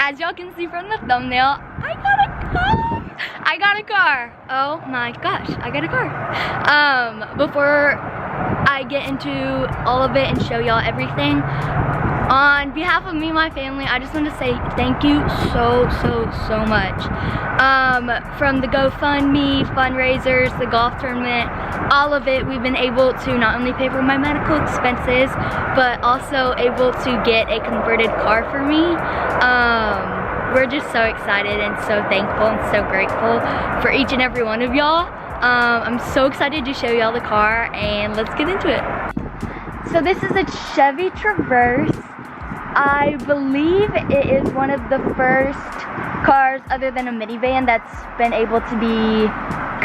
as y'all can see from the thumbnail, I got a car. Oh my gosh, I got a car. Before I get into all of it and show y'all everything, on behalf of me and my family, I just want to say thank you so much. From the GoFundMe, fundraisers, the golf tournament, all of it, we've been able to not only pay for my medical expenses, but also able to get a converted car for me. We're just so excited and so thankful and so grateful for each and every one of y'all. I'm so excited to show y'all the car, and let's get into it. So this is a Chevy Traverse. I believe it is one of the first cars other than a minivan that's been able to be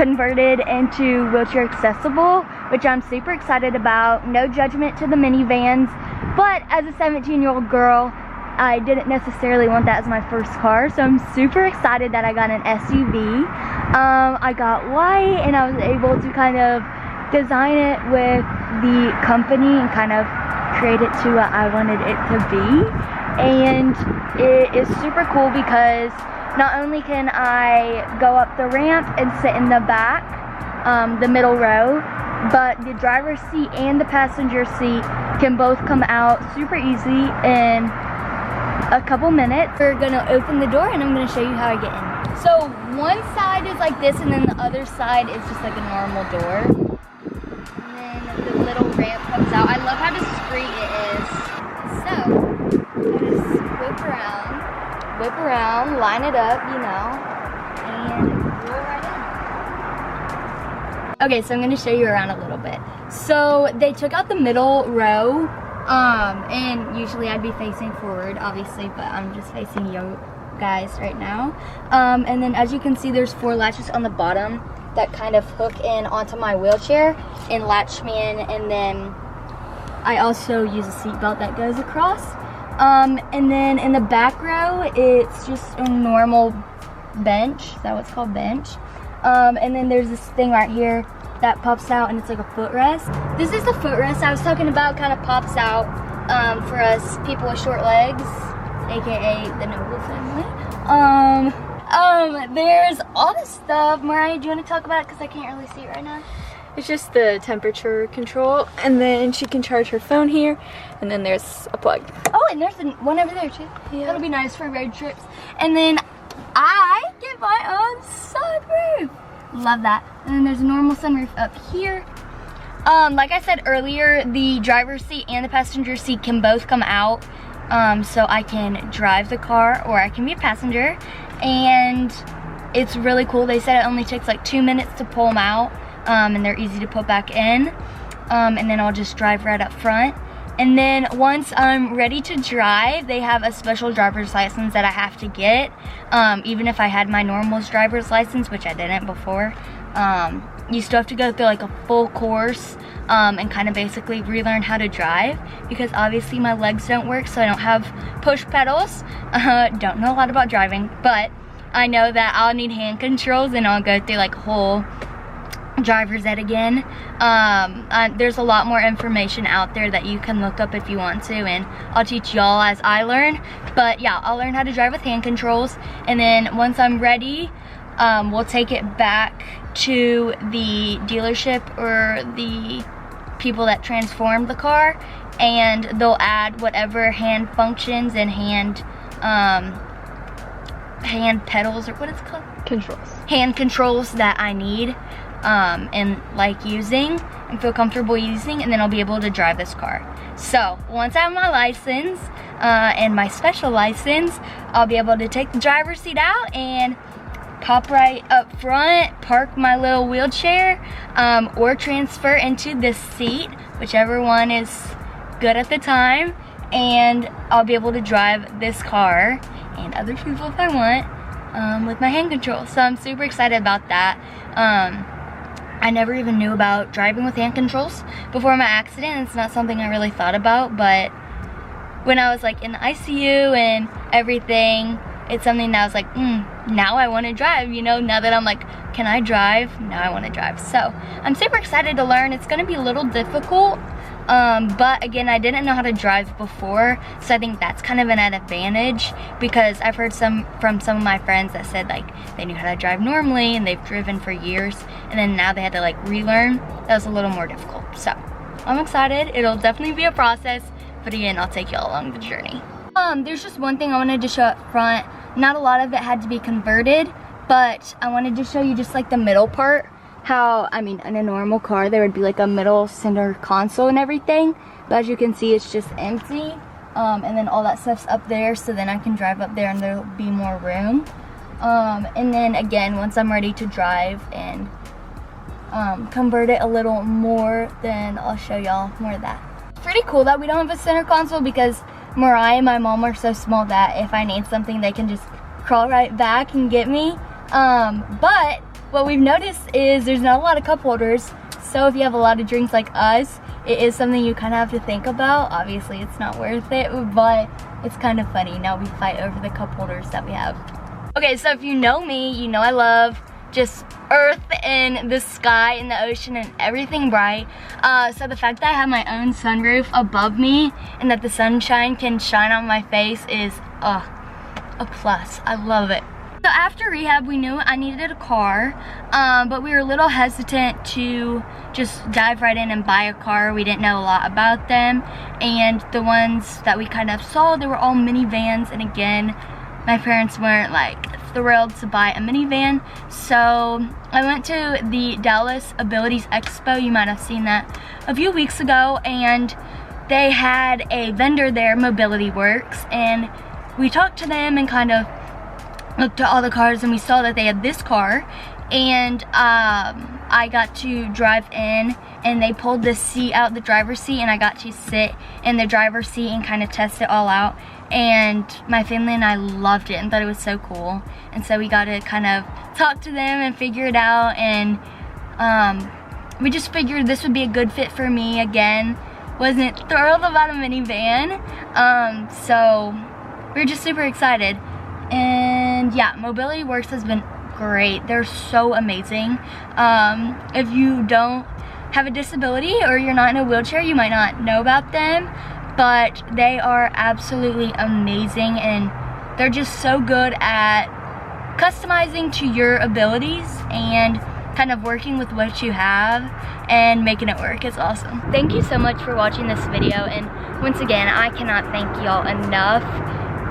converted into wheelchair accessible, which I'm super excited about. No judgment to the minivans, but as a 17-year-old girl, I didn't necessarily want that as my first car, so I'm super excited that I got an SUV. I got white, and I was able to kind of design it with the company and kind of create it to what I wanted it to be. And it is super cool because not only can I go up the ramp and sit in the back, the middle row, but the driver's seat and the passenger seat can both come out super easy in a couple minutes. We're gonna open the door and I'm gonna show you how I get in. So one side is like this, and then the other side is just like a normal door. And then the little ramp comes out. I love how discreet it is. So I just whip around, line it up, you know, and roll right in. Okay, so I'm gonna show you around a little bit. So they took out the middle row. And usually I'd be facing forward, obviously, but I'm just facing you guys right now. And then as you can see, there's 4 latches on the bottom that kind of hook in onto my wheelchair and latch me in, and then I also use a seat belt that goes across. And then in the back row, it's just a normal bench. Is that what's called, bench? And then there's this thing right here that pops out, and it's like a footrest. This is the footrest I was talking about, kind of pops out for us people with short legs, aka the Noble family. There's all this stuff. Mariah, do you want to talk about it? Because I can't really see it right now. It's just the temperature control, and then she can charge her phone here, and then there's a plug. Oh, and there's one over there too. Yeah. That'll be nice for road trips. And then I get my own sunroof. Love that. And then there's a normal sunroof up here. Like I said earlier, the driver's seat and the passenger seat can both come out, so I can drive the car or I can be a passenger, and it's really cool. They said it only takes like 2 minutes to pull them out, and they're easy to put back in, and then I'll just drive right up front. And then once I'm ready to drive, they have a special driver's license that I have to get. Even if I had my normal's driver's license, which I didn't before, you still have to go through like a full course and kind of basically relearn how to drive, because obviously my legs don't work, so I don't have push pedals. Don't know a lot about driving, but I know that I'll need hand controls, and I'll go through like a whole driver's ed again. There's a lot more information out there that you can look up if you want to, and I'll teach y'all as I learn. But yeah, I'll learn how to drive with hand controls, and then once I'm ready, we'll take it back to the dealership or the people that transformed the car, and they'll add whatever hand functions and hand pedals, or what it's called? Controls. Hand controls that I need and like using and feel comfortable using, and then I'll be able to drive this car. So once I have my license and my special license, I'll be able to take the driver's seat out and pop right up front, park my little wheelchair, or transfer into this seat, whichever one is good at the time, and I'll be able to drive this car and other people if I want with my hand control. So I'm super excited about that. I never even knew about driving with hand controls before my accident. It's not something I really thought about, but when I was like in the ICU and everything, it's something that I was like, now I want to drive, you know, now that I'm like, can I drive? Now I want to drive. So I'm super excited to learn. It's going to be a little difficult But again, I didn't know how to drive before, so I think that's kind of an advantage, because I've heard from some of my friends that said like they knew how to drive normally and they've driven for years, and then now they had to like relearn. That was a little more difficult. So I'm excited. It'll definitely be a process, but again, I'll take y'all along the journey. There's just one thing I wanted to show up front. Not a lot of it had to be converted, but I wanted to show you just like the middle part. How, I mean, in a normal car there would be like a middle center console and everything, but as you can see it's just empty, and then all that stuff's up there, so then I can drive up there and there'll be more room. And then again, once I'm ready to drive and convert it a little more, then I'll show y'all more of that. Pretty cool that we don't have a center console, because Mariah and my mom are so small that if I need something they can just crawl right back and get me. But what we've noticed is there's not a lot of cup holders, so if you have a lot of drinks like us, it is something you kind of have to think about. Obviously it's not worth it, but it's kind of funny. Now we fight over the cup holders that we have. Okay, so if you know me, you know I love just earth and the sky and the ocean and everything bright. So the fact that I have my own sunroof above me and that the sunshine can shine on my face is a plus. I love it. So after rehab, we knew I needed a car, but we were a little hesitant to just dive right in and buy a car. We didn't know a lot about them, and the ones that we kind of saw, they were all minivans, and again, my parents weren't like thrilled to buy a minivan. So I went to the Dallas Abilities Expo, you might have seen that a few weeks ago, and they had a vendor there, Mobility Works, and we talked to them and kind of looked at all the cars, and we saw that they had this car, and I got to drive in, and they pulled this seat out, the driver's seat, and I got to sit in the driver's seat and kind of test it all out, and my family and I loved it and thought it was so cool. And so we got to kind of talk to them and figure it out, and we just figured this would be a good fit for me. Again, wasn't thrilled about a minivan, so we're just super excited. And yeah, Mobility Works has been great. They're so amazing. If you don't have a disability or you're not in a wheelchair, you might not know about them, but they are absolutely amazing, and they're just so good at customizing to your abilities and kind of working with what you have and making it work. It's awesome. Thank you so much for watching this video, and once again, I cannot thank y'all enough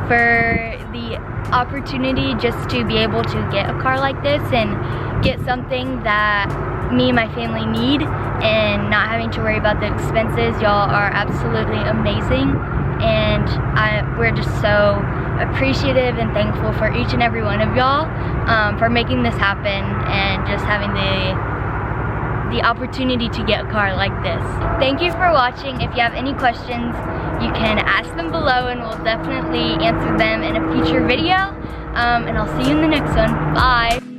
for the opportunity just to be able to get a car like this and get something that me and my family need, and not having to worry about the expenses. Y'all are absolutely amazing, and we're just so appreciative and thankful for each and every one of y'all for making this happen and just having the opportunity to get a car like this. Thank you for watching. If you have any questions, you can ask them below, and we'll definitely answer them in a future video. And I'll see you in the next one. Bye.